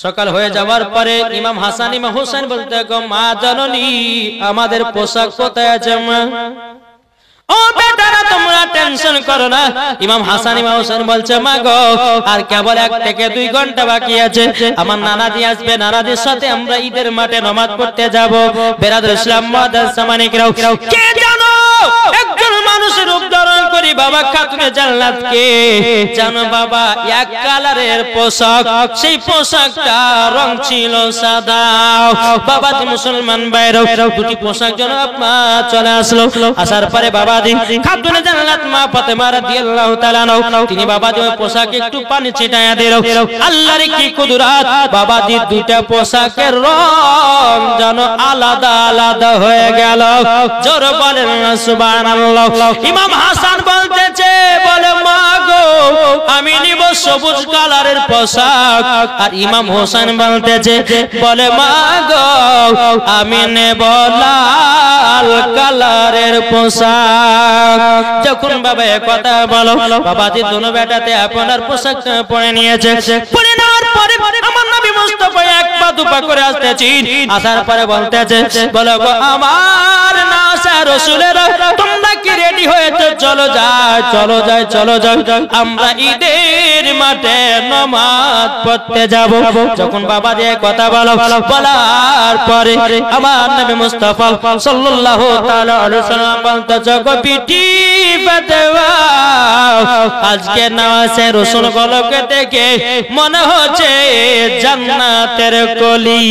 সকাল হয়ে যাওয়ার পরে ইমাম হাসান ইমাম হোসেন বলতে গো মা জননী আমাদের পোশাক কোথায় আছে মা? ও বেটারা তোমরা টেনশন করো না। ইমাম হাসান ইমাম হোসেন বলছে মা গো আর কেবল 1 থেকে 2 ঘন্টা বাকি আছে, আমার নানাজি আসবে, নানাজির সাথে আমরা ঈদের মাঠে নামাজ পড়তে যাব। বেরাদর ইসলাম মুআদ্দাস সামানিকরাও, কে জানো একজন মানুষের রূপ ধারণ করি বাবা খাতুনে জান্নাত কে জানো বাবা? 1 কালারের পোশাক, সেই পোশাকটা রং ছিল সাদা। বাবা দি মুসলমান ভাইরাও, 2টি পোশাক যেন আপনার চলে আসলো। আসার পরে বাবা খাতুনে জান্নাত মা ফাতেমা রাদিয়াল্লাহু তাআলা আনহা তিনি বাবাজি ওই পোশাকে একটু পানি ছিটায়া দিল। আল্লাহর কি কুদরত, বাবাজি 2টা পোশাকের রং যেন আলাদা আলাদা হয়ে গেল। জোর বলেন সুবহানাল্লাহ। ইমাম হাসান বলতেছে বলে মা গো আমি নিব সবুজ কালারের পোশাক, আর ইমাম হোসেন বলতেছে বলে মা গো আমি নেব লাল কালারের পোশাক। যখন বাবা কথা বলো বাবাজি দুনো বেটাতে আপনার পোশাক পরে নিয়েছে। পরে নেওয়ার পরে আমার নবী মুস্তাফা 1 পা 2 পা করে আসতেছি। আসার পরে বলতেছে বলো গো আমার নাসা রাসূলেরা তোমরা কি রেডি হয়েছে? চলো যাই চলো যাই চলো যাই, আমরা ঈদের মাঠে নামাজ পড়তে যাব। যখন বাবাজি কথা বলো বলার পরে আমার নবী মুস্তাফা সাল্লাল্লাহু তাআলা আলাইহি ওয়াসাল্লাম বলতেছে গো বিটি ফাতেমা আজকে নামাজে রাসূল গুলোকে দেখে মনে হচ্ছে জান্নাতের কলি।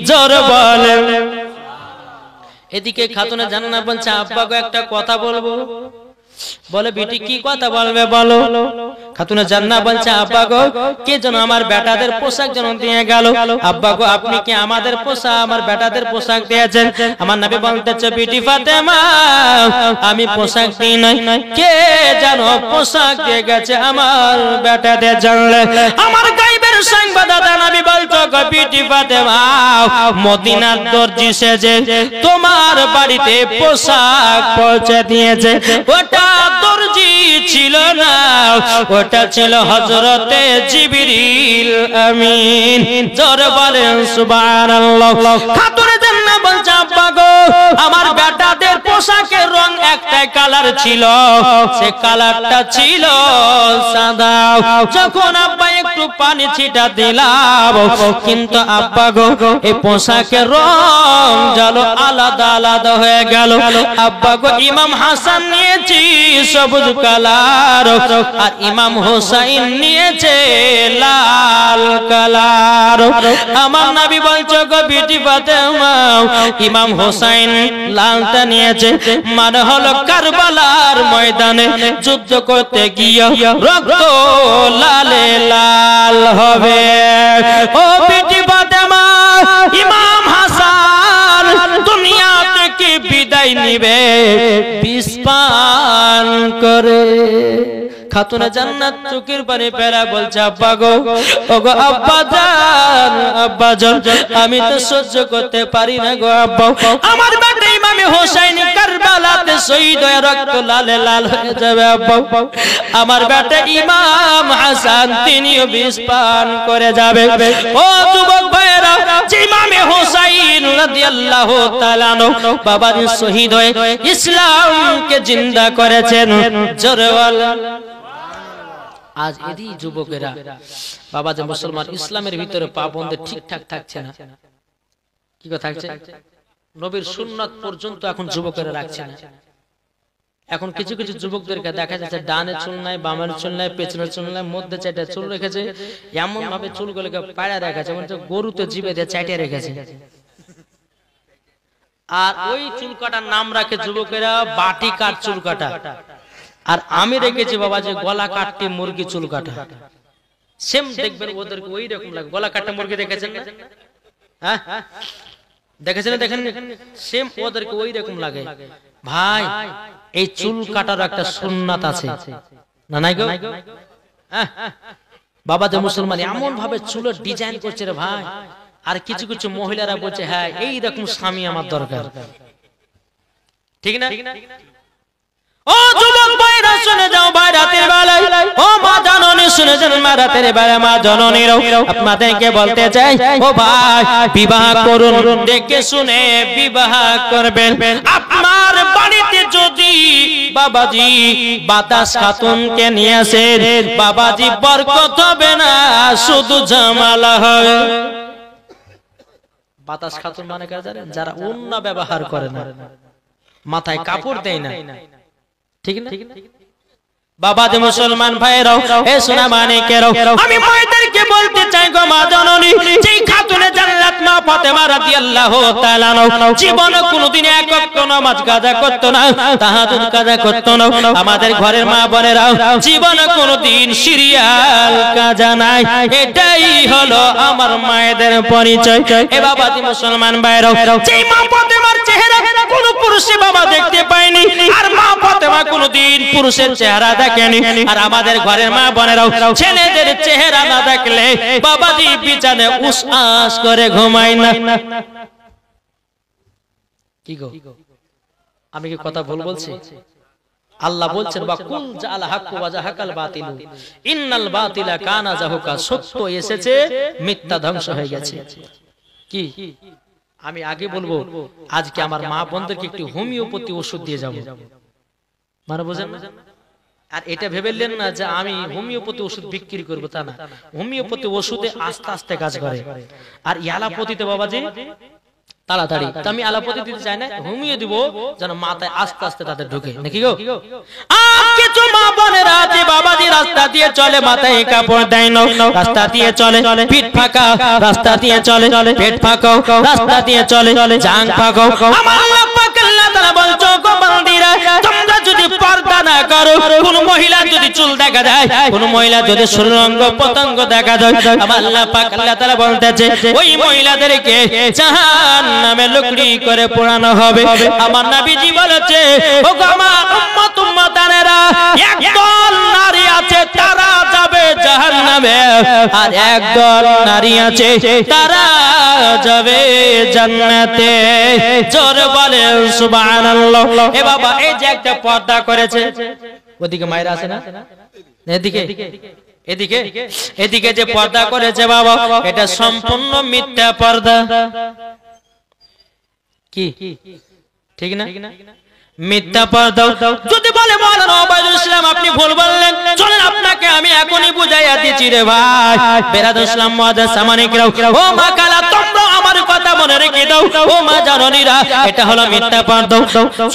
জোর বলেন। এদিকে খাতুনে জান্নাত বলছে আব্বা গো একটা কথা বলবো। বলে বিটি কি কথা বলবে বলো। খাতুনে জান্নাত বলছে আব্বা গো কে যেন আমার বেটাদের পোশাক যেন দিয়ে গেল। আব্বা গো আপনি কি আমাদের পোশাক আমার বেটাদের পোশাক দিয়েছেন? আমার নবী বলতেছে বিটি ফাতেমা আমি পোশাক দিই নাই, কে যেন পোশাক দিয়ে গেছে আমার বেটাদের জানলে আমার গায়বের সংবাদদাতা নবী বলছো গো বিটি ফাতেমা মদিনার দর্জি সেজে তোমার বাড়িতে পোশাক পৌঁছে দিয়েছে। ওটা দর্জি ছিল না, ওটা ছিল হযরতে জিবরিল আমিন। জোরে বলেন সুবহানাল্লাহ। খাতুনে জান্নাত বলছে আব্বা গো আমার বেটাদের পোশাকের রং একটাই কালার ছিল, সে কালারটা ছিল সাদা। যখন আব্বা একটু পানি ছিটা দিলাম কিন্তু আব্বা গো এই পোশাকের রং যেন আলাদা আলাদা হয়ে গেল। আব্বা গো ইমাম হাসান নিয়েছি সবুজ কালার আর ইমাম হোসেন নিয়েছে লাল কালার। আমার নবী বলছো গো বিটি ফাতেমা ইমাম হোসেন লালটা নিয়েছে, মানে হলো কারবালার ময়দানে যুদ্ধ করতে গিয়ে রক্ত লালে লাল হবে। ও বিটি ফাতেমা ইমাম হাসান দুনিয়া থেকে বিদায় নিবে বিষ পান করে। খাতুনে জান্নাত চোখের পানি ফেলা বলছে আব্বা গো ওগো আব্বা জান আব্বা জান আমি তো সহ্য করতে পারি না গো আব্বা, আমার বেটা ইমাম হোসেন কারবালাতে শহীদ হয়ে রক্ত লালে লাল হয়ে যাবে আব্বা, আমার বেটা ইমাম হাসান তিনিও বিষ পান করে যাবে। ও যুবক ভাইরা ইমাম হোসেন রাদিয়াল্লাহু তাআলা আনহু বাবাজি শহীদ হয়ে ইসলামকে জিন্দা করেছেন। জোরে বলেন। আজ এদি যুবকেরা বাবা যে মুসলমান ইসলামের ভিতরে পা বন্ধে ঠিকঠাক থাকছে না। কি কথা থাকছে? নবীর সুন্নাত পর্যন্ত এখন যুবকেরা রাখছে না। এখন কিছু কিছু যুবকদেরকে দেখা যাচ্ছে ডানে চুল নাই, বামের চুল নাই, পেছনের চুল নাই, মধ্যে চারটা চুল রেখেছে, এমন ভাবে চুলগুলোকে পাড়া রেখেছে মানে গরুতে জিভে দিয়ে চাটিয়ে রেখেছে। আর ওই চুল কাটার নাম রাখে যুবকেরা বাটি কাট চুল কাটা। আর আমি রেখেছি বাবা যে গলা কাটতে মুরগি চুল কাটা। সেম দেখবেন ওদেরকে ওই রকম লাগে। গলা কাটা মুরগি দেখেছেন না? হ্যাঁ দেখেছেন না? দেখেন সেম ওদেরকে ওই রকম লাগে। ভাই এই চুল কাটার একটা সুন্নাত আছে না নাই গো? বাবা যে মুসলমান এমন ভাবে চুলের ডিজাইন করছে রে ভাই। আর কিছু কিছু মহিলারা বলছে হ্যাঁ এই রকম স্বামী আমার দরকার, ঠিক না? ও যুবক ভাইরা শুনে যাও, ভাই রাতের বেলায় ও মা জননী শুনে যান, মা রাতের বেলায় মা জননীরাও আপনাদেরকে বলতে চাই, ও ভাই বিবাহ করুন, দেখে শুনে বিবাহ করবেন। আপনার বাড়িতে যদি বাবাজি বাতাস খাতুনকে নিয়ে আসেন, বাবাজি বরকত হবে না, শুধু ঝামেলা হবে। বাতাস খাতুন মানে কারা জানেন? যারা ওন্না ব্যবহার করে না, মাথায় কাপড় দেয় না, ঠিক না? বাবাজি মুসলমান ভাইরাও, এ সোনা মানিকেরাও, আমি মায়েদেরকে বলতে চাই গো মা জননী, যেই খাতুনে জান্নাত মা ফাতেমা রাদিয়াল্লাহু তাআলা জীবনে কোনোদিন এক ওয়াক্ত নামাজ কাজা করত না, তাহাজ্জুদ কাজা করত না। আমাদের ঘরের মা বোনেরাও জীবনে কোনোদিন সিরিয়াল কাজা নাই। এটাই হলো আমার মায়েদের পরিচয়। এ বাবাজি মুসলমান ভাইরাও, যেই মা ফাতেমার চেহারা কোনো পুরুষে বাবা দেখতে পায়নি, আর মা ফাতেমা কোনোদিন পুরুষের চেহারা দেখেনি, আর আমাদের ঘরের মা বোনেরাও ছেলেদের চেহারা না দেখলে বাবাজি বিছানায় উসআস করে ঘুমায় না। কি গো, আমি কি কথা ভুল বলছি? আল্লাহ বলছেন, বা কুল জাল হাক্কু ওয়া জাহাকাল বাতিল ইন্নাল বাতিলা কানা জাহুকা, সত্য এসেছে, মিথ্যা ধ্বংস হয়ে গেছে। কি আমি আগে বলবো, আজকে আমার মা বোনদেরকে একটু হোমিওপ্যাথি ওষুধ দিয়ে যাব, মানে বুঝেন না? আর এটা ভেবেলেন না যে আমি হোমিওপ্যাথি ওষুধ বিক্রি করবো, তা না। হোমিওপ্যাথি ওষুধে আস্তে আস্তে কাজ করে, আর অ্যালোপ্যাথিতে বাবাজি তাড়াতাড়ি। তো আমি অ্যালোপ্যাথি দিতে চাই না, হোমিও দিব যেন মাথায় আস্তে আস্তে তাদের ঢুকে, নাকি গো? কিছু মা বোনেরা আছে বাবাজি রাস্তা দিয়ে চলে, মাথায় কাপড় দেয় না, রাস্তা দিয়ে চলে পিঠ ফাঁকা, রাস্তা দিয়ে চলে পেট ফাঁকা, রাস্তা দিয়ে চলে জাং ফাঁকা। আমার আল্লাহ পাক আল্লাহ তাআলা বলছো, গো বান্দিরা তোমরা যদি পর্দা না করো, কোন মহিলা যদি চুল দেখা যায়, কোন মহিলা যদি শরীরাঙ্গ পতঙ্গ দেখা যায়, আমার আল্লাহ পাক আল্লাহ তাআলা বলতেছে ওই মহিলাদেরকে জাহান্নামে লুকড়ি করে পোড়ানো হবে। আমার নবীজি বলেছে, ও গো আমার উম্মত উম্মতানেরা, একদল নারী আছে তারা যাবে জাহান্নামে, আর একদল নারী আছে তারা যাবে জান্নাতে। জোরে বলে সুবহানাল্লাহ। এ বাবা, এই যে একটা পর্দা করেছে, ওদিকে মায়েরা আছে না, এদিকে এদিকে এদিকে যে পর্দা করেছে বাবা, এটা সম্পূর্ণ মিথ্যা পর্দা। কি ঠিক না? মিথ্যা পর্দা। যদি বলে মাওলানা ওবায়দুল ইসলাম আপনি ভুল বললেন, চলেন আপনাকে আমি এখনই বুঝাইয়া দিচ্ছি রে ভাই। বেরাদুল ইসলাম মুআদ্দাস সামানিকরাও, ও মা কালা তোমরা আমার কথা মনে রেখে দাও, ও মা জননীরা, এটা হলো মিথ্যা পর্দা।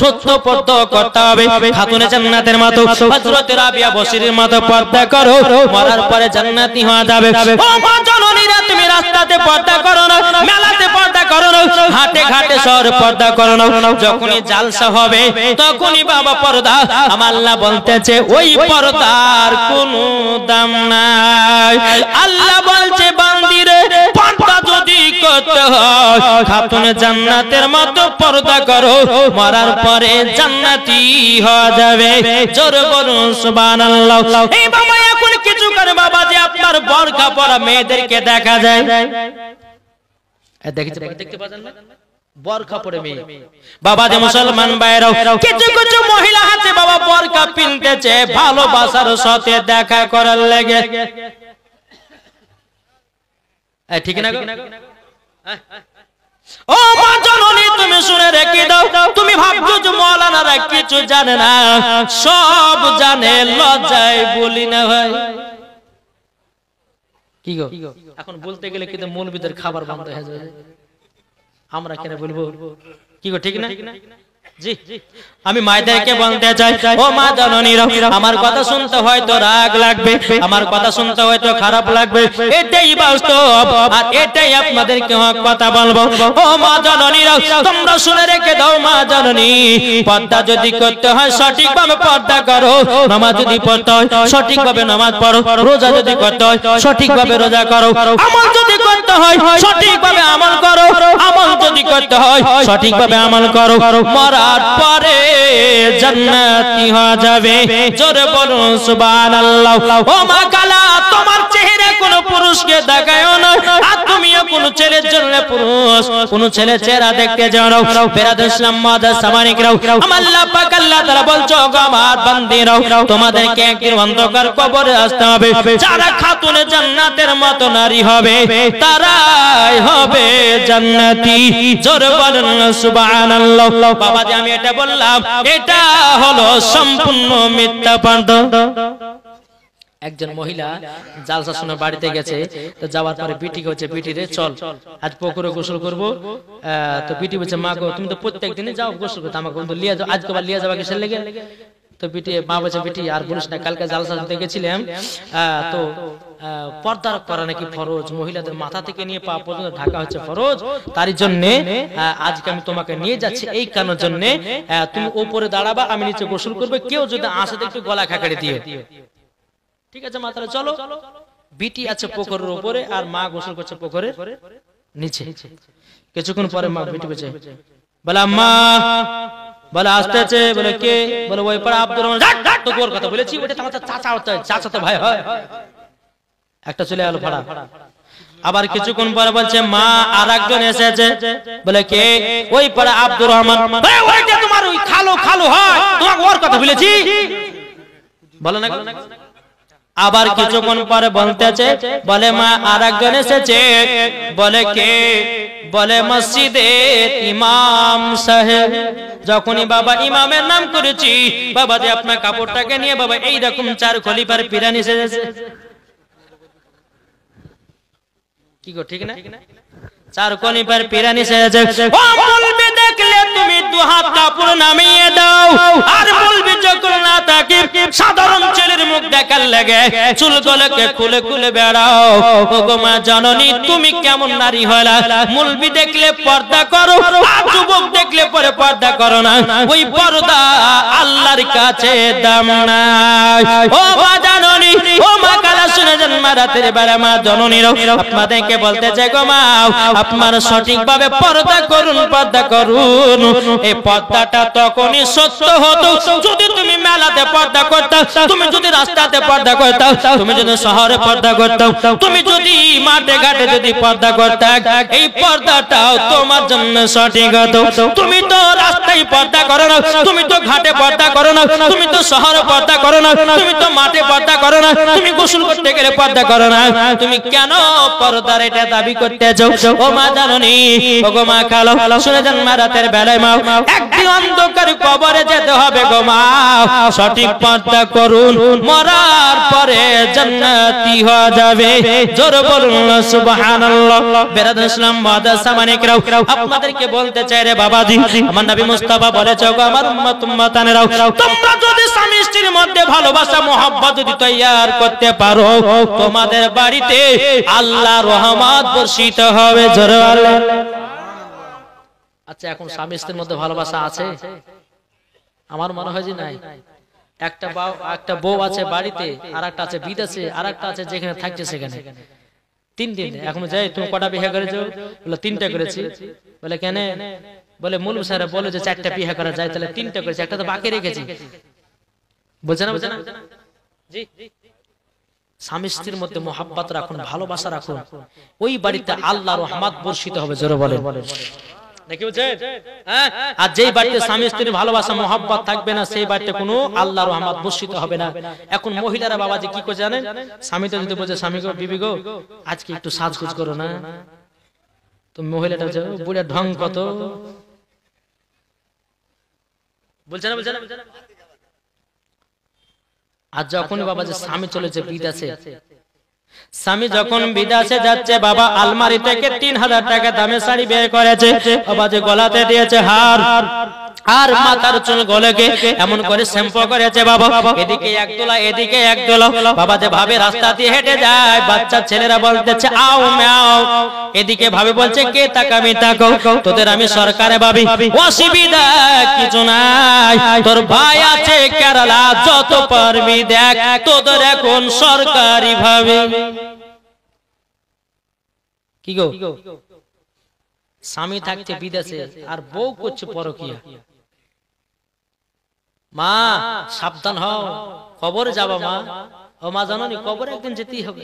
সত্য পর্দা করতে হবে, খাতুনে জান্নাতের মতো, হযরত রাবিয়া বসরির মতো পর্দা করো, মরার পরে জান্নাতি হওয়া যাবে। ও মা জননীরা, তুমি রাস্তাতে পর্দা করো না, মেলাতে পর্দা করো না, হাটে ঘাটে শহরে পর্দা করো না, যখনই জালসা হবে তখনই বাবা পর্দা। আমার আল্লাহ বলতেছে ওই পর্দার কোনো দাম নাই। আল্লাহ বলছে বান্দিরে, পর্দা যদি করতে হয় খাতুনে জান্নাতের মতো পর্দা করো, মরার পরে জান্নাতি হওয়া যাবে। জোরে বলুন সুবহানাল্লাহ। এই বাবা এখন কিছু করে বাবা, যে আপনার বোরকা পরা মেয়েদেরকে দেখা যায়, দেখতে পাচ্ছেন না, বোরকা পরে মেয়ে। বাবা যে মুসলমান ভাইরাও, কিছু কিছু মহিলা আছে বাবা বোরকা পিনতেছে ভালোবাসার সাথে দেখা করার লাগে, ঠিক না? ও মা জননী, তুমি শুনে রেখে দাও, তুমি ভাবছো যে মাওলানারা কিছু জানে না, সব জানে, লজ্জায় বলি না ভাই। কি গো, এখন বলতে গেলে কিন্তু মৌলবীদের খাবার বন্ধ হয়ে যাবে, আমরা কেন বলবো? কি গো, ঠিক না? জি, আমি মায়েদেরকে বলতে চাই, ও মা জননীরা, আমার কথা শুনতে হয়তো রাগ লাগবে, আমার কথা শুনতে হয়তো খারাপ লাগবে, এটাই বাস্তব, আর এটাই আপনাদেরকে কথা বলবো। ও মা জননীরা, তোমরা শুনে রেখে দাও, মা জননী, পর্দা যদি করতে হয় সঠিকভাবে পর্দা করো, নামাজ যদি পড়তে হয় সঠিকভাবে নামাজ পড়ো, রোজা যদি করতে হয় সঠিকভাবে রোজা করো, আমল যদি করতে হয় সঠিকভাবে আমল করো, আমল যদি করতে হয় সঠিকভাবে আমল করো, মরার পরে জান্নাতি হওয়া যাবে। জোরে বলুন সুবহানাল্লাহ। ও মা কালা, তোমার চেহারা কোন পুরুষকে দেখায়ও না, আর তুমিও কোন ছেলের জন্য পুরুষ, কোন ছেলে চেহারা দেখতে যাও। বেরাদুল ইসলাম মাদার সামানিকরাও, আমার আল্লাহ পাক আল্লাহ তাআলা বলছো গো আমার বান্দিরাও, তোমাদেরকে একদিন অন্ধকার কবরে আসতে হবে। যারা খাতুনে জান্নাতের মতো নারী হবে তারাই হবে জান্নাতি। জোরে বলেন সুবহানাল্লাহ। বাবাজি আমি এটা বললাম, এটা হলো সম্পূর্ণ মিথ্যা পন্থা। একজন মহিলা জালসা শুনে বাড়িতে গেছে, তো যাওয়ার পরে বিটি হচ্ছে, বিটি রে চল আজ পুকুরে গোসল করবো। তো বিটি বলছে মা গো তুমি তো প্রত্যেক দিনে যাও গোসল করতে, আমাকে কিন্তু লিয়ে যাও, আজকে আবার লিয়ে যাওয়া কিসের লেগে? তো বিটি মা বলছে বিটি আর বলিস না, কালকে জালসা শুনতে গেছিলাম, তো পর্দা করা নাকি ফরজ, মহিলাদের মাথা থেকে নিয়ে পা পর্যন্ত ঢাকা হচ্ছে ফরজ, তার জন্য আজকে আমি তোমাকে নিয়ে যাচ্ছি। এই কারণের জন্য তুমি উপরে দাঁড়াবা, আমি নিচে গোসল করবো, কেউ যদি আসে তো একটু গলা খাকাড়ি দিও। ঠিক আছে মাতারা চলো। বিটি আছে পুকুরের উপরে আর মা গোসল করছে পুকুরের নিচে। কিছুক্ষণ পরে মা বিটি বলছে বলে আম্মা, বলে আসতেছে, বলে কে? বলে ওই পাড়া আব্দুর রহমান। তো ওর কথা বলেছি, ওটা তো আমার চাচা হচ্ছে, চাচা তো ভাই হয়। একটা চলে গেল ভাড়া। আবার কিছুক্ষণ পরে বলছে মা আর একজন এসেছে, বলে কে? ওই পাড়া আব্দুর রহমান। ওইটা তোমার ওই খালো খালো হয়, তোমাকে ওর কথা বলেছি, বলে না। আবার কিছুক্ষণ পরে বলতেছে, বলে মা আর একজন এসেছে, বলে কে? বলে মসজিদের ইমাম সাহেব। যখনই বাবা ইমামের নাম করেছি, বাবা যে আপনার কাপড়টাকে নিয়ে বাবা এইরকম 4 খলিফার পিরানি এসেছে। কি গো ঠিক না? 4 খলিফার পিরানি এসেছে। ও মুলবি দেখলে তুমি 2 হাত কাপড় নামিয়ে দাও, আর মুলবি যখন না থাকে সাধারণ ছেলের মুখ দেখার লাগে চুলগুলোকে খুলে খুলে বেড়াও। ও গো মা জননী তুমি কেমন নারী হলা? মুলবি দেখলে পর্দা করো, আর যুবক দেখলে পরে পর্দা করো না। ওই পর্দা আল্লাহর কাছে দাম নাই। ও মা জননী, ও মা কালা শুনে যান মা রাতের বেলা মা জননীরাও আপনাদেরকে বলতেছে গো মা আপনারা সঠিকভাবে পর্দা করুন, পর্দা করুন। এই পর্দাটা তখনই সত্য হতো যদি তুমি মেলাতে পর্দা করতাম, তুমি যদি রাস্তাতে পর্দা করতাম, তুমি যদি শহরে পর্দা করতাম, তুমি যদি মাঠে ঘাটে যদি পর্দা করতাম, এই পর্দাটাও তোমার জন্য সঠিক হতো। তুমি তো রাস্তায় পর্দা করো না, তুমি তো ঘাটে পর্দা করো না, তুমি তো শহরে পর্দা করো না, তুমি তো মাঠে পর্দা করো না, তুমি গোসল করতে গেলে পর্দা করো না, তুমি কেন পর্দার এটা দাবি করতেছো? ও মা জাননি, ও গো মা খালো শুনে যান মা রাতের বেলায় মা একদিন অন্ধকার কবরে যেতে হবে গো মা, সঠিক পর্দা করুন, মরার পরে জান্নাতি হওয়া যাবে। জোরে বলুন সুবহানাল্লাহ। বেরাদুল ইসলাম মাদার সামানিকরাও আপনাদেরকে বলতে চাই রে বাবাজি, আমার নবী মুস্তাফা বলেছে গো আমার উম্মত উম্মতানেরাও, তোমরা যদি স্বামী স্ত্রীর মধ্যে ভালোবাসা মহব্বত যদি তৈয়ার করতে পারো, তোমাদের বাড়িতে আল্লাহর রহমত বর্ষিত হবে। জোরে বলুন। আচ্ছা এখন স্বামী স্ত্রীর মধ্যে ভালোবাসা আছে? আমার মনে হয় যে নাই। একটা বউ আছে বাড়িতে, আর একটা আছে বিদেশে, আর একটা আছে যেখানে থাকছে সেখানে। 3 দিন এখন যাই, তুমি কটা বিয়ে করেছো? বলে 3টা করেছি। বলে কেন? বলে মুলবি স্যার বলে যে 4টা বিয়ে করা যায়, তাহলে 3টা করেছি, একটা তো বাকি রেখেছি। বুঝছে না? বুঝছে না জি। স্বামী স্ত্রীর মধ্যে মহব্বত রাখুন, ভালোবাসা রাখুন, ওই বাড়িতে আল্লাহর রহমত বর্ষিত হবে। জোরে বলেন নাকি বুঝছেন? আর যেই বাড়িতে স্বামী স্ত্রীর ভালোবাসা মহব্বত থাকবে না, সেই বাড়িতে কোনো আল্লাহর রহমত বর্ষিত হবে না। এখন মহিলারা বাবাজি কি করে জানেন? স্বামী তো যদি বলছে স্বামী গো বিবি গো আজকে একটু সাজগুজ করো না, তো মহিলাটা বলছে বুড়া ঢং কত, বলছে না? বলছে না? আর যখনই বাবা যে স্বামী চলেছে বিদেশে, স্বামী যখন বিদেশে যাচ্ছে বাবা আলমারি থেকে 3000 টাকা দামের শাড়ি বের করেছে, বাবা যে গলাতে দিয়েছে হার, আর মাথার চুল গলেকে এমন করে শ্যাম্পু করেছে বাবা, এদিকে এক তোলা এদিকে এক তোলা, বাবা যে ভাবে রাস্তা দিয়ে হেঁটে যায়, বাচ্চা ছেলেরা বলতেছে আও ম্যাও, এদিকে ভাবে বলছে কে তাকামি তাকো, তোদের আমি সরকারে ভাবি, অসুবিধা কিছু নাই, তোর ভাই আছে কেরালা, যত পারবি দেখ, তোদের এখন সরকারি ভাবে। কি গো স্বামী থাকছে বিদেশে আর বউ করছে পরকিয়া। মা সাবধান হও, কবরে যাবা মা, ও মা জানোনি কবরে একদিন যেতেই হবে।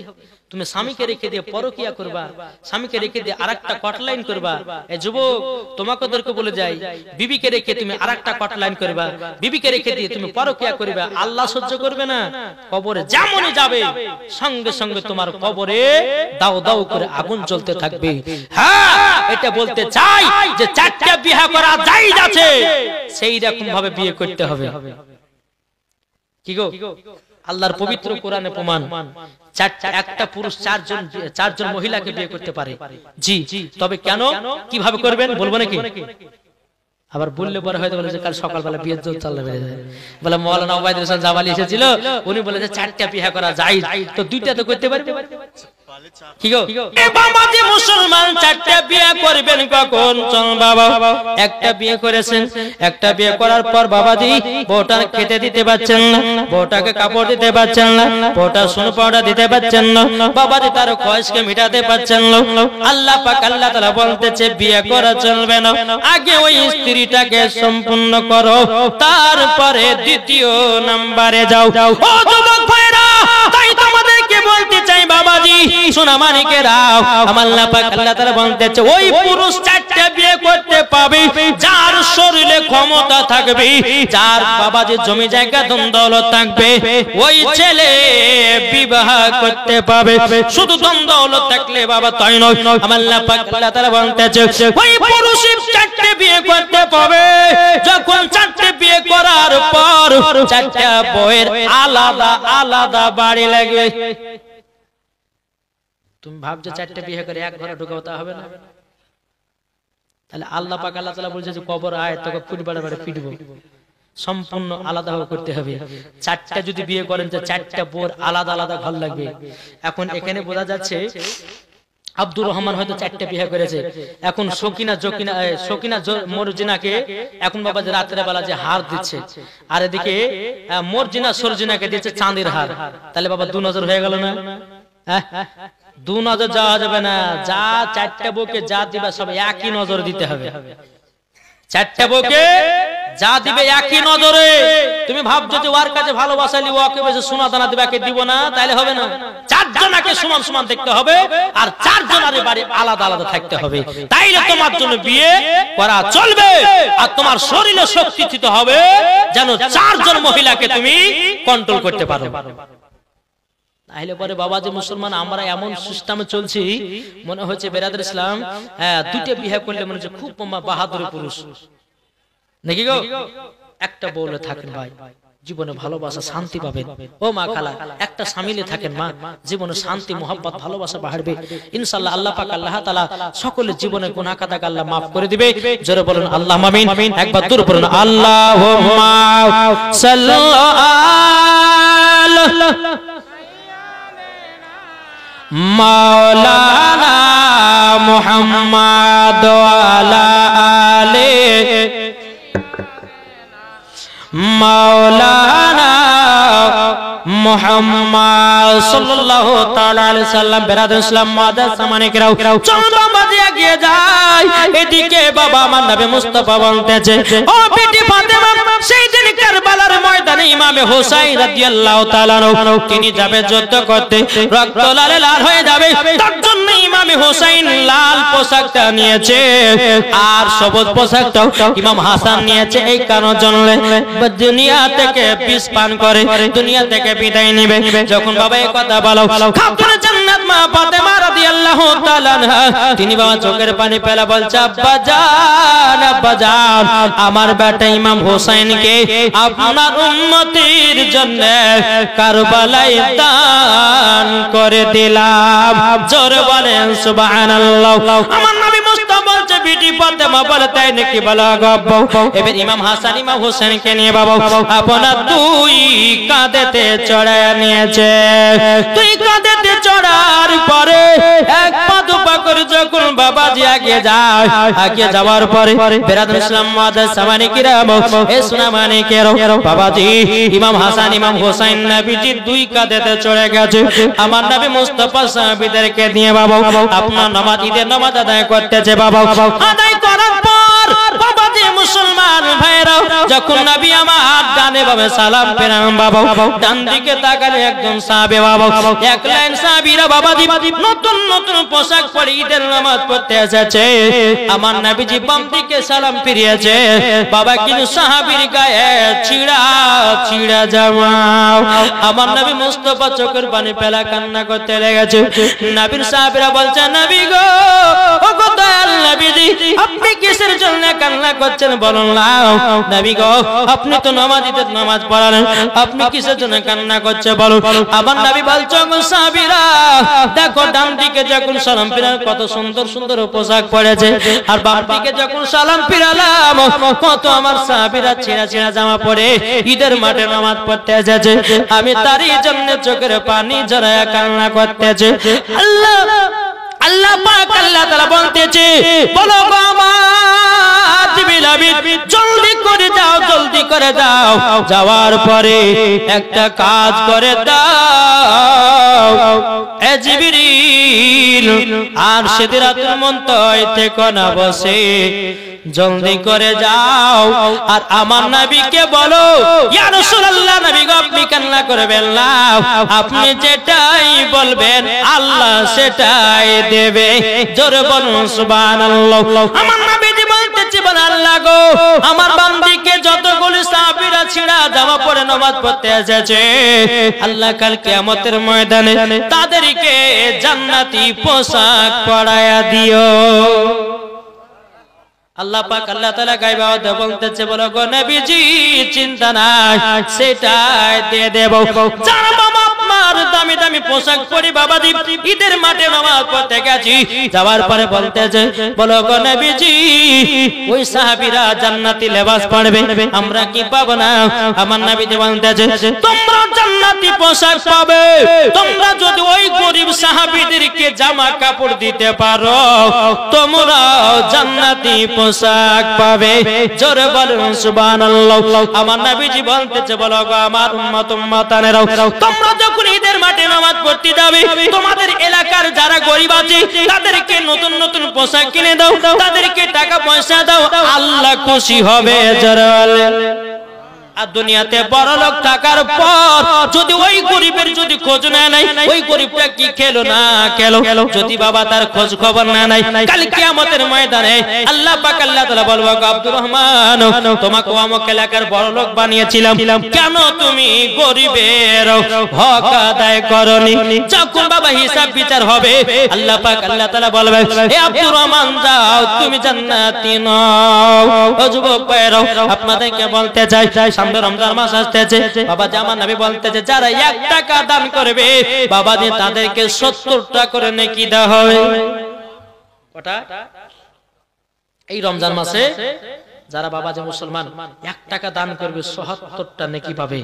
তুমি স্বামীকে রেখে দিয়ে পরকিয়া করবা, স্বামীকে রেখে দিয়ে আরেকটা কটলাইন করবা। এই যুবক তোমাকে বলে যাই, বিবিকে রেখে তুমি আরেকটা কটলাইন করবা, বিবিকে রেখে দিয়ে তুমি পরকিয়া করবা, আল্লাহ সহ্য করবে না। কবরে যেমনই যাবে সঙ্গে সঙ্গে তোমার কবরে দাও দাও করে আগুন জ্বলতে থাকবে। হ্যাঁ, এটা বলতে চাই যে চারটা বিয়ে করা জায়েজ আছে, সেই রকম ভাবে বিয়ে করতে হবে। কি গো, আল্লাহর পবিত্র কোরআনে প্রমাণ, একটা পুরুষ চারজন মহিলাকে বিয়ে করতে পারে। জি, তবে কেন, কিভাবে করবেন বলবো নাকি? আবার বললে পরে হয়তো বলে যে কাল সকালবেলা বিয়ের জোর চাল্লা বেড়ে যায়। বলে মৌলানা ওবায়দুল হাসান জামালি এসেছিল, উনি বলে যে চারটা বিয়ে করা যায়, তো দুইটা তো করতে পারবে। কি গো, বাবাজি মুসলমান চারটা বিয়ে করবেন কখন? চল বাবা, একটা বিয়ে করেছেন, একটা বিয়ে করার পর বাবাজি বউটার খেতে দিতে পারছেন না, বউটাকে কাপড় দিতে পারছেন না, বউটা সোনা পাউডার দিতে পারছেন না, বাবাজি তার খয়েশকে মিটাতে পারছেন না। আল্লাহ পাক আল্লাহ তাআলা বলতেছে বিয়ে করা চলবে না, আগে ওই স্ত্রীটাকে সম্পূর্ণ করো, তারপরে দ্বিতীয় নম্বরে যাও। ও যুবক ভাইরা, তাই তোমাদেরকে বলতে চাই বাবাজি সোনা মানিকেরা, আল্লাহ পাক আল্লাহ তাআলা বলতেছে ওই পুরুষ চারটা বিয়ে করতে পাবে যার শরীরে ক্ষমতা থাকবে, যার বাবাজি জমি জায়গা ধন দৌলত থাকবে, ওই ছেলে বিবাহ করতে পাবে। শুধু ধন দৌলত থাকলে বাবা তাই নয়, আল্লাহ পাক আল্লাহ তাআলা বলতেছে ওই পুরুষ চারটা বিয়ে করতে পাবে যখন চারটা বিয়ে করার পর চারটা বউয়ের আলাদা আলাদা বাড়ি লাগবে। তুমি ভাবছো চারটা বিয়ে করে এক ঘরে ঢুকাও, তা হবে না। তাহলে আল্লাহ পাক আল্লাহ তাআলা বলছে যে কবর আয় তোকে ফুটবাড়ে বাড়ে পিটবো, সম্পূর্ণ আলাদা ভাবে করতে হবে। চারটা যদি বিয়ে করেন তো চারটা বোর আলাদা আলাদা ঘর লাগবে। এখন এখানে বোঝা যাচ্ছে আব্দুর রহমান হয়তো চারটা বিয়ে করেছে, এখন সকিনা মর্জিনাকে এখন বাবা যে রাতের বেলা যে হার দিচ্ছে, আর এদিকে মর্জিনা সরজিনাকে দিচ্ছে চাঁদের হার, তাহলে বাবা দু নজর হয়ে গেল না? দু নজর যাওয়া যাবে না, যা চারটা বউকে যা দিবা সব একই নজর দিতে হবে। চারটা বউকে যা দিবে একই নজরে। তুমি ভাবছো যে ওর কাছে ভালোবাসালি ওকে বেশি সোনা দানা দিবে, একে দিব না, তাইলে হবে না। চারজনকে সমান সমান দেখতে হবে, আর চারজনের বাড়ি আলাদা আলাদা থাকতে হবে, তাইলে তোমার জন্য বিয়ে করা চলবে। আর তোমার শরীরে শক্তি দিতে হবে যেন চারজন মহিলাকে তুমি কন্ট্রোল করতে পারো। তাহলে পরে বাবা যে মুসলমান আমরা এমন সিস্টেমে চলছি, মনে হচ্ছে বেরাদর ইসলাম দুটো বিয়ে করলে মনে হচ্ছে খুব বাহাদুর পুরুষ নাকি গো। একটা বউলে থাকেন ভাই, জীবনে ভালোবাসা শান্তি পাবেন। ও মা খালা, একটা স্বামীলে থাকেন মা, জীবনে শান্তি মোহাব্বত ভালোবাসা বাড়বে ইনশাআল্লাহ। আল্লাহ পাক আল্লাহ তাআলা সকলের জীবনে গুনাহ খাতা আল্লাহ মাফ করে দিবে। জোরে বলুন আল্লাহুম্মা আমিন। একবার দূর বলুন আল্লাহুম্মা সাল্লাল্লাহু মাওলানা মুহাম্মদ ওয়ালা আলে মাওলানা মুহাম্মদ সাল্লাল্লাহু তাআলা আলাইহি সাল্লাম। বেরাদর ইসলাম মাদার সামানে কেরাও, চলো বাজে এগিয়ে যাই। এদিকে বাবা আমার নবী মুস্তাফা বলতেছে ও বেটি ফাতেমা, সেই দিন কারবালার ময়দানে ইমামে হোসেন রাদিয়াল্লাহু তাআলা তিনি যাবে যুদ্ধ করতে, রক্ত লালে লাল হয়ে যাবে, তার জন্য ইমামে হোসেন লাল পোশাকটা নিয়েছে আর সবুজ পোশাকটা ইমাম হাসান নিয়েছে। এই কারণে জন্য দুনিয়া থেকে বিষ পান করে দুনিয়া থেকে বিদায় নেবে। যখন বাবা এই কথা বলো, খাতুন জান্নাত মা ফাতেমা রাদিয়াল্লাহু তাআলা তিনি বাবা চোখের পানি ফেলা বলছে আব্বা জান, আব্বা জান, আমার বেটা ইমাম হোসেনকে আপনার উম্মতির জন্য কারবালায় দান করে দিলাম। জোরে বলেন সুবহানাল্লাহ। আমার নবী মুস্তাফা বলছে বিটি ফাতেমা বলে তাই নাকি? বলা গব্ব। এবার ইমাম হাসান ইমাম হোসেনকে নিয়ে বাবা আপনার দুই কাঁধেতে চড়ায় নিয়েছে। তুই কাঁধেতে চড়ার পরে এক পা দুপা করে যখন বাবাজি আগে যায়, আগে যাওয়ার পরে বেরাদর ইসলাম মাদার সামানে কিরাম এ সোনা মানে কেরো বাবাজি ইমাম হাসান ইমাম হোসেন নবীজির দুই কাঁধেতে চড়ে গেছে। আমার নবী মুস্তাফা সাহাবীদেরকে নিয়ে বাবা আপনার নামাজ ঈদের নামাজ আদায় করতেছে। বাবা আদায় করার পর বাবাজি মুসলমান ভাইরা, যখন নবী আমার ডানে বামে সালাম ফেরান বাবা, ডান দিকে তাকালে একজন সাহাবী বাবা, এক লাইন সাহাবীরা বাবা নতুন নতুন পোশাক পরে ঈদের নামাজ পড়তে এসেছে। আমার নবীজি বাম দিকে সালাম ফিরিয়েছে বাবা, কিন্তু সাহাবীর গায়ে ছিঁড়া ছিঁড়া জামা। আমার নবী মুস্তাফা চোখের পানি ফেলা কান্না করতে লেগেছে। নবীর সাহাবীরা বলছে, নবী গো, ও গো দয়াল নবীজি, আপনি কিসের জন্য কান্না করছেন বলুন না। নবী গো, আপনি তো নামাজীদের নামাজ পড়ালেন, আপনি কিসের জন্য কান্না করছে বলুন। আমার নবী বলছে, গো সাহাবীরা দেখো, ডান দিকে যখন সালাম ফিরাল কত সুন্দর সুন্দর পোশাক পরেছে, আর বাম দিকে যখন সালাম ফিরালাম কত আমার সাহাবীরা ছেঁড়া ছেঁড়া জামা পরে ঈদের মাঠে নামাজ পড়তে এসেছে। আমি তারই জন্য চোখের পানি ঝরায়া কান্না করতেছে। আল্লাহ আল্লাহ পাক আল্লাহ তাআলা বলতেছে, বলো গো আমার জিবরিল, জলদি করে যাও, জলদি করে যাও, যাওয়ার পরে একটা কাজ করে দাও। এ জিবরিল, আর সিদরাতুল মুনতাহায় থেকে না বসে, জলদি করে যাও আর আমার নবীকে বলো, ইয়া রাসূলুল্লাহ, নবী গো আপনি কান্না করবেন না, আপনি যেটাই বলবেন আল্লাহ সেটাই দেবে। জোরে বলুন সুবহানাল্লাহ। আমার নবীজি বলতেছে, বল আল্লাহ গো, আমার বাম দিকে যতগুলো সাহাবীরা ছিঁড়া জামা পরে নামাজ পড়তে এসেছে, আল্লাহ কাল কিয়ামতের ময়দানে তাদেরকে জান্নাতি পোশাক পরায়া দিও। আল্লাহ পাক আল্লাহ তাআলা গায়বে আওয়াজে বলতেছে, বলো গো নবীজি চিন্তা নাই, সেটাই দিয়ে দেব। যারা বাবা আপনার দামি দামি পোশাক পরে বাবা ঈদের মাঠে নামাজ পড়তে গেছি, যাওয়ার পরে বলতেছে, বলো গো নবীজি ওই সাহাবীরা জান্নাতি লেবাস পরবে, আমরা কি পাবো না? আমার নবীজি বলতেছে, তোমরা জান্নাতি পোশাক পাবে তোমরা যদি ওই গরিব সাহাবীদেরকে জামা কাপড় দিতে পারো, তোমরা জান্নাতি পোশাক পাবে। জোরে বলুন সুবহানাল্লাহ। আমার নবীজি বলতেছে, বলো গো আমার উম্মত উম্মতানেরা, তোমরা যখন ঈদের মাঠে নামাজ পড়তে যাবে, তোমাদের এলাকার যারা গরিব আছে তাদেরকে নতুন নতুন পোশাক কিনে দাও, তাদেরকে টাকা পয়সা দাও, আল্লাহ খুশি হবে। জোরে বলেন। আর দুনিয়াতে বড় লোক থাকার পর যদি ওই গরিবের যদি খোঁজ নেয় নাই, ওই গরিবটা কি খেলো না খেলো, যদি বাবা তার খোঁজ খবর না নাই, কাল কিয়ামতের ময়দানে আল্লাহ পাক আল্লাহ তাআলা বলবে, আব্দুর রহমান তোমাকে অমুক এলাকার বড় লোক বানিয়েছিলাম, কেন তুমি গরিবের হক আদায় করনি? যখন বাবা হিসাব বিচার হবে আল্লাহ পাক আল্লাহ তাআলা বলবে, হে আব্দুর রহমান যাও, তুমি জান্নাতি নও। ও যুবক ভাইরা, আপনাদেরকে বলতে চাই, রমজান মাস আসতেছে বাবা, আমার নবী বলতেছে, যারা 1 টাকা দান করবে বাবা তাদেরকে 70 টাকা করে নেকি দেওয়া হবে। কটা? এই রমজান মাসে যারা বাবা যে মুসলমান 1 টাকা দান করবে ৭৭টা নেকি পাবে।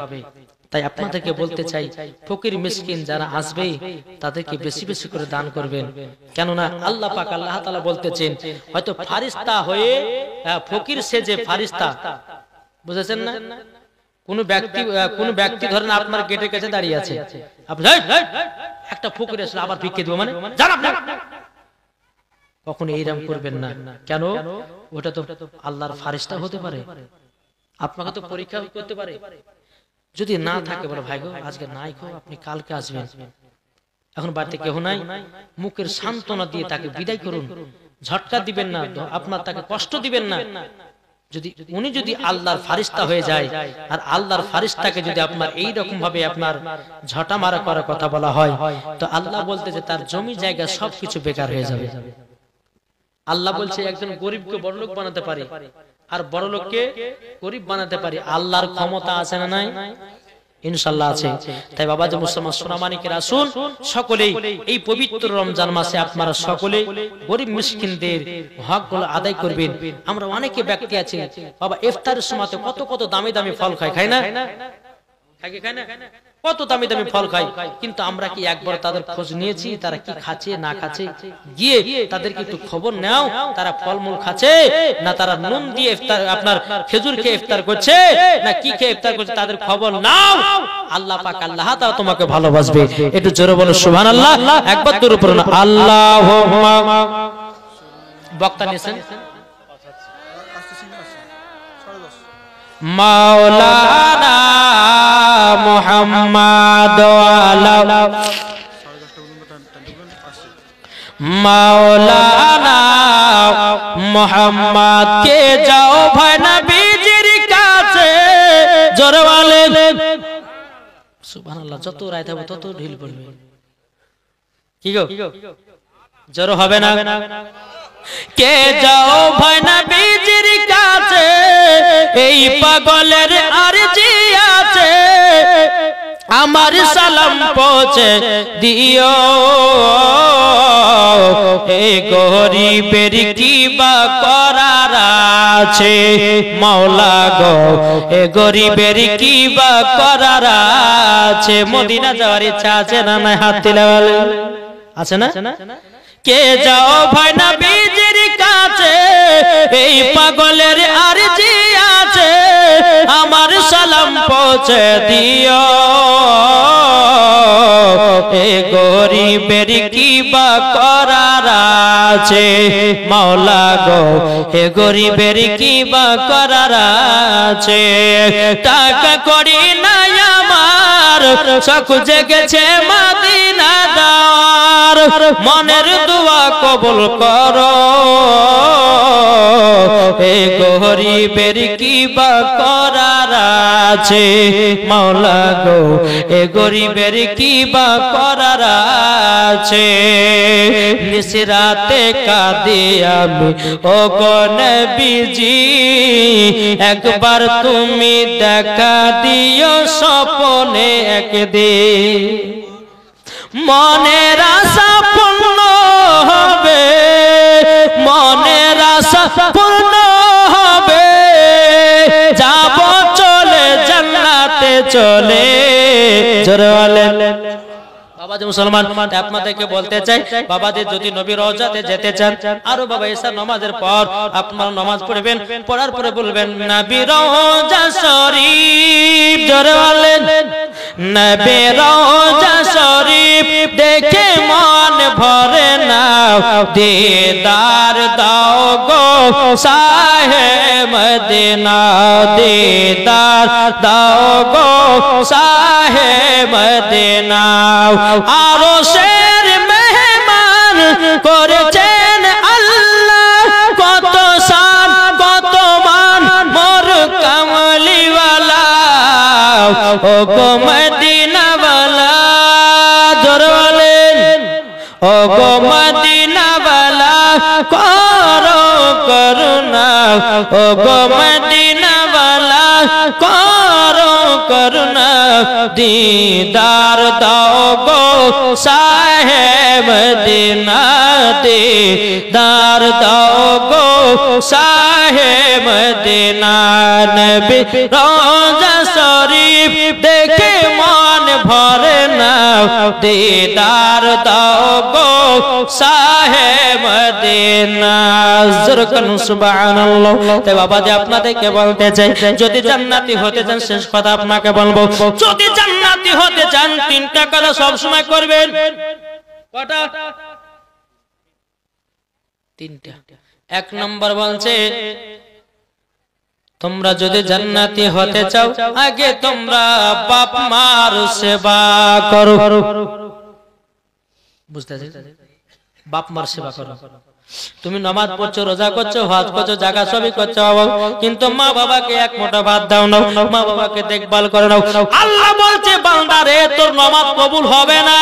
তাই আপনাদেরকে বলতে চাই, ফকির মিসকিন যারা আসবে তাদেরকে বেশি বেশি করে দান করবেন। কেননা আল্লাহ পাক আল্লাহ তাআলা বলতেছেন, হয়তো ফারিস্তা হয়ে ফকির সেজে ফারিস্তা, বুঝেছেন না? কোন ব্যক্তি ধরেন আপনার গেটের কাছে দাঁড়িয়ে আছে, আপনি একটা ফকির আসলে আবার ভিক্ষে দেব মানে কখনো এইরকম করবেন না। কেন? ওটা তো আল্লাহর ফারিস্তা হতে পারে, আপনাকে তো পরীক্ষা করতে পারে। যদি না থাকে বলে, ভাই গো আজকে নাই গো, আপনি কালকে আসবেন, এখন বাড়িতে কেউ নাই, মুখের সান্ত্বনা দিয়ে তাকে বিদায় করুন, ঝটকা দিবেন না, আপনার তাকে কষ্ট দিবেন না। যদি উনি যদি আল্লাহর ফারিস্তা হয়ে যায়, আর আল্লাহর ফারিস্তাকে যদি আপনার এই রকম ভাবে আপনার ঝটা মারা করার কথা বলা হয়, তো আল্লাহ বলতে যে তার জমি জায়গা সবকিছু বেকার হয়ে যাবে। আল্লাহ বলছে একজন গরিবকে বড়লোক বানাতে পারে, আর বড়লোককে গরিব বানাতে পারে। আল্লাহর ক্ষমতা আছে না নাই? ইনশাআল্লাহ আছে। তাই বাবা যে মুসলমান সোনামানিকের আসুন, সকলেই এই পবিত্র রমজান মাসে আপনারা সকলে গরিব মিসকিনদের হকগুলো আদায় করবেন। আমরা অনেকে ব্যক্তি আছে বাবা ইফতারের সময় কত কত দামি দামি ফল খায় না? খায় না? কত দামি দামি ফল খাই, কিন্তু আমরা কি একবার তাদের খোঁজ নিয়েছি তারা কি খাচ্ছে না খাচ্ছে? গিয়ে তাদেরকে একটু খবর নাও, তারা ফলমূল খাচ্ছে না তারা নুন দিয়ে ইফতার আপনার খেজুর খেয়ে ইফতার করছে না কি খেয়ে ইফতার করছে, তাদের খবর নাও। আল্লাহ পাক আল্লাহ তাআলা তোমাকে ভালোবাসবে। একটু জোরে বলো সুবহানাল্লাহ, একবার তোর উপর না আল্লাহুম্মা। বক্তা নিছেন মাওলানা মুহাম্মদ আলা মাওলানা মুহাম্মদ কে যাও ভাই নবীজির কাছে জোরে বলেন সুবহানাল্লাহ। যত রাত হবে তত ঢিল পড়বে। কি গো জোর হবে না? কে যাও ভাই নবীজির কাছে এই পাগলের আরজি আছে আমার সালাম পৌঁছে দিও এ গরিবের কি বা করার আছে মাওলা গো এ গরিবের কি বা করার আছে। মদিনা যাওয়ার ইচ্ছা আছে না নাই? হাত তুলে আছে না? কে যাও ভাই নবীজির কাছে এই পাগলের আরজি আছে আমার সালাম পৌঁছে দিও এ গরিবের কি বা করার আছে মাওলা গো এ গরিবের কি বা করার আছে। টাকা করি নাই আমার শখ জেগেছে মদিনা যাওয়ার মনের দোয়া কবুল করো এ গরিবের কি বা করার আছে মাওলা গো এ গরিবের কি বা করার আছে। নিশরাতে কাঁদি আমি ও গো নবীজি একবার তুমি দেখা দিও স্বপ্নে একদিন মনের আশা পূর্ণ হবে মনের আশা পূর্ণ হবে যাব চলে জান্নাতে চলে জোরে বলেন। বাবাজি মুসলমান আপনাদেরকে বলতে চাই বাবাজি যদি নবী রওজাতে যেতে চান আরো বাবা এসা নামাজের পর আপনারা নামাজ পড়বেন পড়ার পরে বলবেন নবী রওজা শরীফ জোরে বলেন নবী রওজা শরীফ দেখে মন ভরে না দিদার দাও গো শাহে মদিনা দিদার দাও গো শাহে মদিনা আরো শের মেহমান করেছেন আল্লাহ কত শান কত মান মোর কামলিওয়ালা ও গো মদিনাওয়ালা জোরে বলেন ও গো মদিনাওয়ালা করো করুণা ও গো মদিনাওয়ালা করো করুণা दीदार दाओ गो शाहे मदीना दीदार दाओ गो शाहे मदीना नबी रोजा शरीफ देखे मन भरे ना दीदार दाओ गो शाहे मदीना जुरकन सुबहानाल्लाह। तो बाबा जी আপনাদেরকে বলতে চাই যদি জান্নাতি হতে চান শেষ কথা আপনাকে বলবো যদি জান্নাতি হতে চান তিনটা কাজ সব সময় করবেন। কটা? তিনটা। এক নম্বর বলছে তোমরা যদি জান্নাতি হতে চাও আগে তোমরা বাপ মার সেবা করো। বুঝতেছেন? বাপ মার সেবা করো। তুমি নামাজ পড়ছো রোজা করছো হজ করছো জাকাত সবই করছো কিন্তু মা বাবাকে এক মুঠো ভাত দাও না মা বাবাকে দেখভাল করো না। আল্লাহ বলছে বান্দা রে তোর নামাজ কবুল হবে না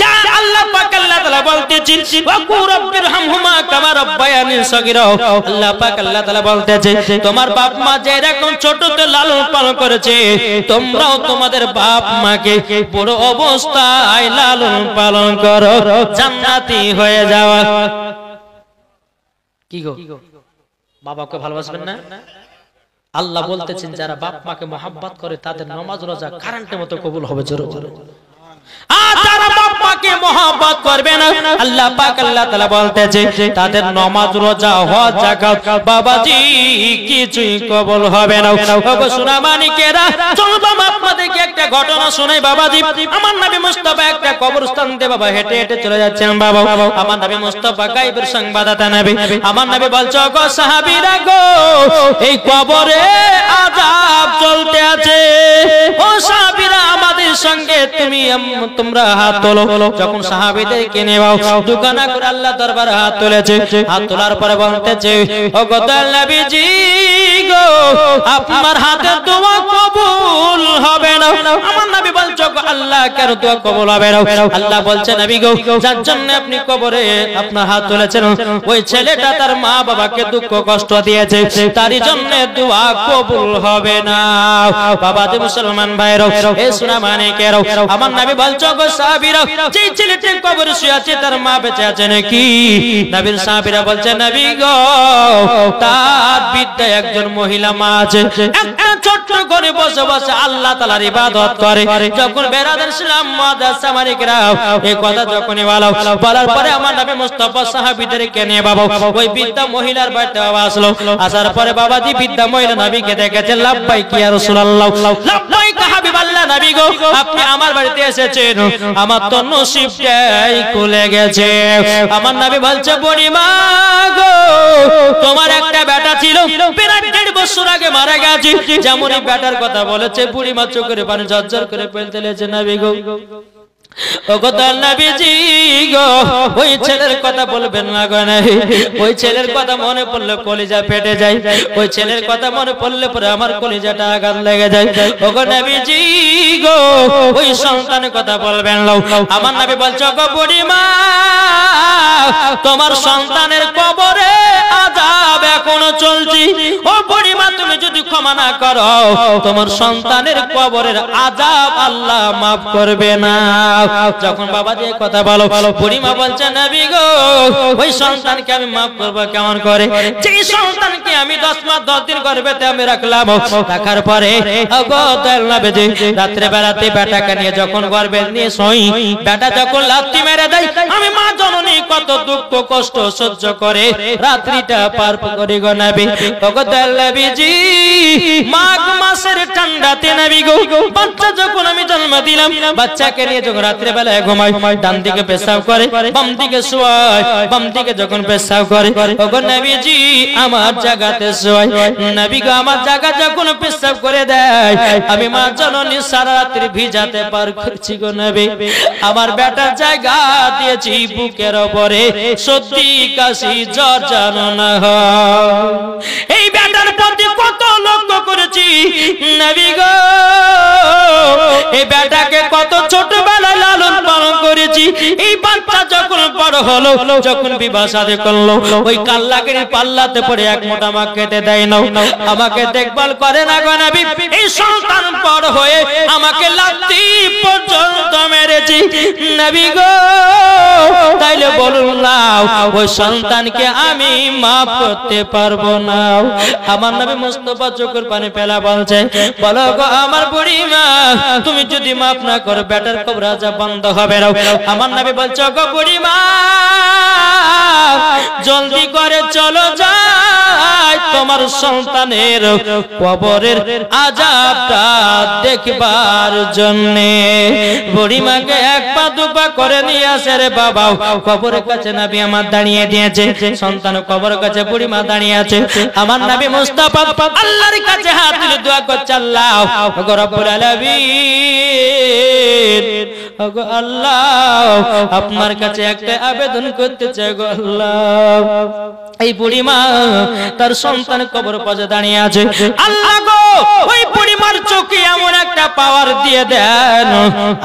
যা আল্লাহ পাক আল্লাহ তাআলা বলতেছেন ওয়া রাব্বিরহামহুমা কামা রাব্বায়ানি সগীরা। আল্লাহ পাক আল্লাহ তাআলা বলতেছে তোমার বাপ মা যে এরকম ছোটতে লালন পালন করেছে তোমরাও তোমাদের বাপ মাকে বড় অবস্থায় লালন পালন করো জান্নাতি হয়ে যাওয়া। কি গো বাবাকে ভালোবাসবেন না? আল্লাহ বলতেছেন যারা বাপ মাকে মহব্বত করে তাদের নামাজ রোজা কারেন্টের মতো কবুল হবে জোরে জোরে। আর যারা বাপ মা পাকে মহব্বত করবে না আল্লাহ পাক আল্লাহ তাআলা বলতেছে তাদের নামাজ রোজা হজ যাকাত বাবাজি কিছুই কবুল হবে না। ওগো সোনামানিকেরা চলবো আপনাদেরকে একটা ঘটনা শোনাই বাবাজি। আমার নবী মুস্তাফা একটা কবরস্থান দিয়ে বাবা হেঁটে হেঁটে চলে যাচ্ছেন বাবা। আমার নবী মুস্তাফা গায়বের সংবাদদাতা নবী। আমার নবী বলছে ওগো সাহাবীরা গো এই কবরে আযাব চলতে আছে। ও সাহাবীরা আমাদের সঙ্গে তোমরা হাত তোলো। যখন সাহাবীদেরকে নেওয়া দুখানা করে আল্লাহ দরবারে হাত তুলেছে, হাত তোলার পরে বলতেছে ওগো দয়াল নবীজি গো আপনার হাতের দোয়া কবুল হবে না। আমার নবী বলছে আল্লাহ কেন দোয়া কবুল হবে না? আল্লাহ বলছে নবী গো যার জন্য আপনি কবরে আপনার হাত তুলেছেন ওই ছেলেটা তার মা বাবাকে দুঃখ কষ্ট দিয়েছে, তারই জন্য দোয়া কবুল হবে না। বাবাজি মুসলমান ভাইরা এ সোনামানিকেরা আমার নবী বলছে গো সাহাবীরা যে ছেলেটি কবরে শুয়ে আছে তার মা বেঁচে আছে নাকি? নবীর সাহাবীরা বলছে নবী গো তার বিদ্যা একজন মহিলা মা আছে, একটা ছোট্ট করে বসে বসে আল্লাহ তাআলার ইবাদত করে। যখন বেরাদার ইসলাম মাদ্রাসা মালিকরা এই কথা যখনই বলার পরে আমার নবী মুস্তাফা সাহাবীদেরকে নিয়ে বাবা ওই বৃদ্ধা মহিলার বাড়িতে আসলো। আসার পরে বাবাজি বৃদ্ধা মহিলা নবীকে দেখেছে লাব্বাইক ইয়া রাসূলুল্লাহ, লাব্বাইক হাবিবাল্লাহ নবী গো আপনি আমার বাড়িতে এসেছেন, আমার তো নসিবটাই খুলে গেছে। আমার নবী বলছে বুড়িমা গো তোমার একটা বেটা ছিল প্রায় 1.5 বছর আগে মারা গেছে। যেমনই বেটার কথা বলেছে বুড়িমা চোখের পানি ঝরঝর করে ফেলতে লেগেছে নবী গো। ওগো দয়াল নবীজি গো ওই ছেলের কথা বলবেন না গো। ওই ছেলের কথা মনে পড়লে কলিজা ফেটে যায়, ওই ছেলের কথা মনে পড়লে পরে আমার কলিজাটা আঘাত লেগে যায়। ওগো নবীজি গো ওই সন্তানের কথা বলবেন না। আমার নবী বলছে ওগো বুড়িমা তোমার সন্তানের কবরে আযাব এখনো চলছে। ও বুড়িমা তুমি যদি ক্ষমা না করো তোমার সন্তানের কবরের আযাব আল্লাহ মাফ করবে না। যখন বাবাজি এই কথা বলো বুড়িমা বলছে নবী গো ওই সন্তানকে আমি মাফ করব কেমন করে? যে সন্তানকে আমি 10 মাস 10 দিন গর্ভেতে আমি রাখলাম, রাখার পরে ওগো দয়াল নবীজি রাত্রে বেলাতে বেটাকে নিয়ে যখন গর্ভে নিয়ে শুই বেটা যখন লাথি মেরে দেয় আমি মা জননী কত দুঃখ কষ্ট সহ্য করে রাত্রিটা পার করি গো নবী। ওগো দয়াল নবীজি মাঘ মাসের ঠান্ডাতে নবী গো বাচ্চা যখন আমি জন্ম দিলাম বাচ্চাকে নিয়ে যখন রাত্রে বেলায় ঘুমাই ডান দিকে পেশাব করে বাম দিকে শোয়, বাম দিকে যখন পেশাব করে ওগো নবীজি আমার জায়গাতে শোয়। নবী গো আমার জায়গা যখন পেশাব করে দেয় আমি মা জননী সারা রাত্রি ভিজাতে পার করছি গো নবী। আমার বেটার জায়গা দিয়েছি বুকের উপরে সর্দি কাশি জ্বর জানো না হয়। এই বেটার প্রতি কত লক্ষ্য করেছি নবী গো, এই বেটাকে কত ছোটবেলায় লালন পালন করেছি। এই বাচ্চা যখন বড় হলো যখন বিবাহ শাদী করলো ওই কাল্লাগির পাল্লাতে পড়ে এক মোটা মা খেতে দেয় না, আমাকে দেখভাল করে না গো নবী। এই সন্তান বড় হয়ে আমাকে লাথি পর্যন্ত মেরেছি নবী গো। তাইলে বলুন না ওই সন্তানকে আমি মাফ করতে পারবো না? আমার নবী মুস্তাফা চোখের পানি ফেলা বলছে বলো গো আমার বুড়িমা তুমি যদি মাফ না করো বেটার কবর আযাব বন্ধ হবে না। আমার নবী বলছে গো বুড়িমা জলদি করে চলো যাই তোমার সন্তানের কবরের আযাবটা দেখবার জন্য। বুড়িমাকে এক পা দুপা করে নিয়ে আসে রে বাবা কবরের কাছে নবী আমার দাঁড়িয়ে দিয়েছে, সন্তান কবরের কাছে বুড়িমা দাঁড়িয়ে আছে। আমার নবী মুস্তাফা আল্লাহর কাছে হাত তুলে দোয়া করছে আল্লাহ ওগো রব্বুল আলামিন ওগো আল্লাহ আপনার কাছে একটা আবেদন করতে চাই গো আল্লাহ। এই বুড়িমা তার সন্তান কবর পাশে দাঁড়িয়ে আছে, আল্লাহ গো ওই বুড়িমার চোখে এমন একটা পাওয়ার দিয়ে দেন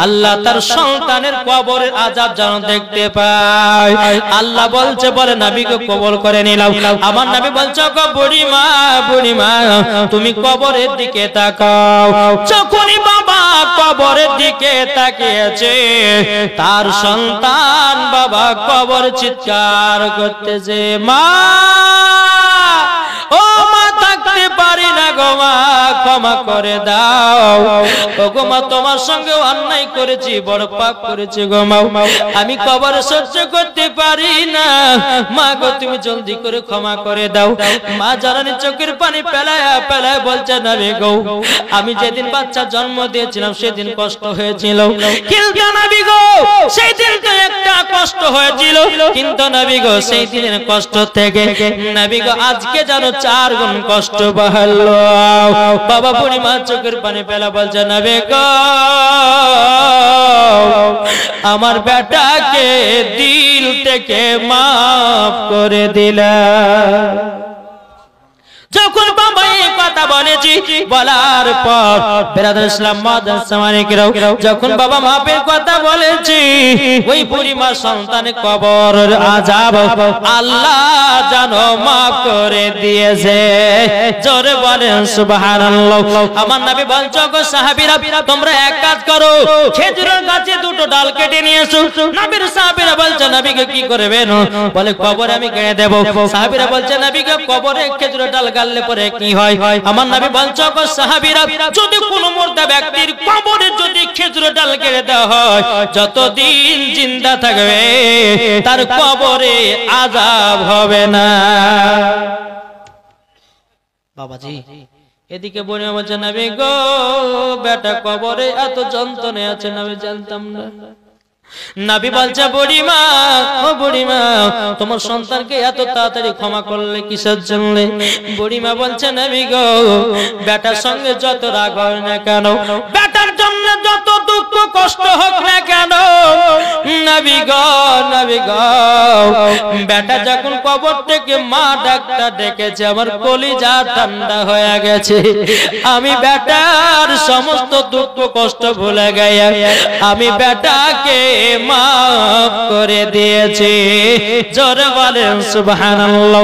আল্লাহ তার সন্তানের কবরের আযাব যেন দেখতে পায়। আল্লাহ বলছে বলে নবীকে কবর করে নিলাম। আমার নবী বলছে গো বুড়িমা বুড়িমা তুমি কবরের দিকে তাকাও। যখনই বাবা কবরের দিকে তাকিয়েছে তার সন্তান বাবা কবর চিৎকার করতেছে মা ও মা থাকতে পারি না গো মা, ক্ষমা করে দাও। ওগো মা তোমার সঙ্গে অন্যায় করেছি, বড় পাপ করেছি গো মা, আমি কবরে সহ্য করতে পারি না, মা গো তুমি জলদি করে ক্ষমা করে দাও। মা জননী চোখের পানি পেলায়া পেলায় বলছে নবী গো আমি যেদিন বাচ্চা জন্ম দিয়েছিলাম সেদিন কষ্ট হয়েছিল, কিন্তু নবী গো সেই দিন তো একটা কষ্ট হয়েছিল, কিন্তু নবী গো সেই দিনের কষ্ট থেকে নবী গো আজকে যেন 4 গুণ কষ্ট বাড়লো। বাবা বুড়ি মা চোখের পানি পেলা বলছে নবী গো আমার বেটাকে দিল থেকে মাফ করে দিলা। যখন বাবা এই কথা বলেছি বলার পর বেরাদার ইসলাম মাদ্রাসা মালিকরাও যখন বাবা মাপের কথা বলেছি, ওই বুড়ি মা সন্তানের কবর আযাব আল্লাহ জানো মাফ করে দিয়েছে। জোরে বলেন সুবহানাল্লাহ। আমার নবী বলছো গো সাহাবীরা তোমরা এক কাজ করো, খেজুরের গাছে 2টো ডাল কেটে নিয়ে এসো। নবীর সাহাবীরা বলছে নবীকে কি করবেন? বলে কবরে আমি গেড়ে দেব। সাহাবীরা বলছে নবীকে কবরে খেজুরের ডাল গাললে পরে কি হয়? আমার নবী বলছো গো সাহাবীরা যদি কোনো মুর্দা ব্যক্তির কবরে যদি খেজুরের ডাল কেটে দেওয়া হয় যতদিন জিন্দা থাকবে তার কবরে আযাব হবে না। বাবাজি এদিকে বলে বলছে নবী গো বেটা কবরে এত যন্ত্রণা আছে নবী জানতাম না। নবী বলছে বুড়িমা ও বুড়িমা তোমার সন্তানকে এত তাড়াতাড়ি ক্ষমা করলে কিসের জন্য? বুড়িমা বলছে নবী গো বেটার সঙ্গে যত রাগ হয় না কেন, বেটার জন্য যত দুঃখ কষ্ট হোক না কেন, নবী গো বেটা যখন কবর থেকে মা ডাকটা ডেকেছে আমার কলিজা ঠান্ডা হয়ে গেছে। আমি বেটার সমস্ত দুঃখ কষ্ট ভুলে গিয়ে আমি বেটাকে মাফ করে দিয়েছি। জোরে বলেন সুবহানাল্লাহ।